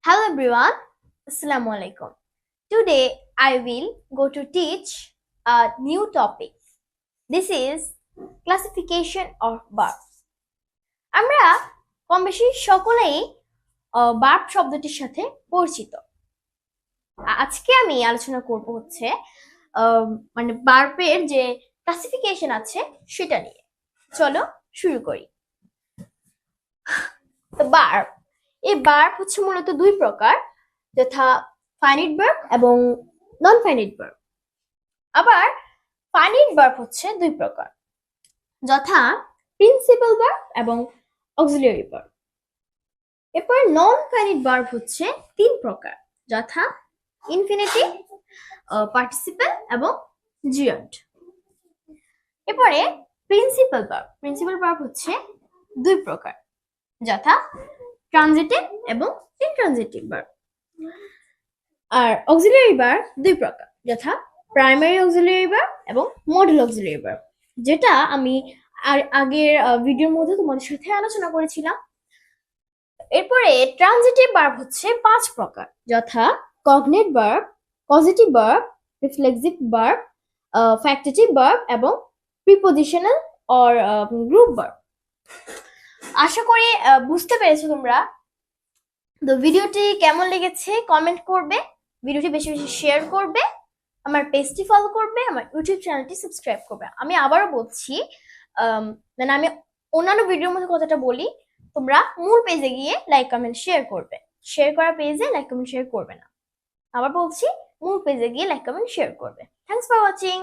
Hello everyone, Assalamu alaikum. Today I will go to teach a new topic. This is classification of verbs. আমরা কম বেশি সকলেই verb শব্দটির সাথে পরিচিত। আজকে আমি আলোচনা করব হচ্ছে মানে ভার্বের যে ক্লাসিফিকেশন আছে সেটা নিয়ে। চলো শুরু করি। ভার্ব, এই ভার্ব হচ্ছে মূলত দুই প্রকার, যথা ফাইনাইট ভার্ব এবং নন ফাইনাইট ভার্ব। আবার ফাইনাইট ভার্ব হচ্ছে দুই প্রকার, যথা প্রিন্সিপাল ভার্ব এবং অক্সিলিয়ারি ভার্ব। এরপর নন ফাইনাইট ভার্ব হচ্ছে তিন প্রকার, যথা ইনফিনিটিভ, পার্টিসিপল এবং জিরন্ড। এরপরে প্রিন্সিপাল ভার্ব হচ্ছে দুই প্রকার, যথা ট্রানজিটিভ এবং ইনট্রানজিটিভ ভার্ব। আর অক্সিলিয়ারি ভার্ব দুই প্রকার, যথা প্রাইমারি অক্সিলিয়ারি ভার্ব এবং মডেল অক্সিলিয়ারি ভার্ব, যেটা আমি আগের ভিডিওর মধ্যে তোমাদের সাথে আলোচনা করেছিলাম। এরপরে ট্রানজিটিভ ভার্ব হচ্ছে পাঁচ প্রকার, যথা cognate verb, positive verb, reflexive verb, factitive verb এবং প্রিপোজিশনাল অর গ্রুপ ভার্ব। আশা করি বুঝতে পেরেছো তোমরা। তো ভিডিওটি কেমন লেগেছে কমেন্ট করবে, ভিডিওটি বেশি বেশি শেয়ার করবে, আমার পেজটি ফলো করবে, আমার ইউটিউব চ্যানেলটি সাবস্ক্রাইব করবে। আমি আবারও বলছি, মানে আমি অন্যান্য ভিডিওর মধ্যে কথাটা বলি, তোমরা মূল পেজে গিয়ে লাইক কমেন্ট শেয়ার করবে। শেয়ার করা পেজে লাইক কমেন্ট শেয়ার করবে না। আবার বলছি, মূল পেজে গিয়ে লাইক কমেন্ট শেয়ার করবে। Thanks for watching.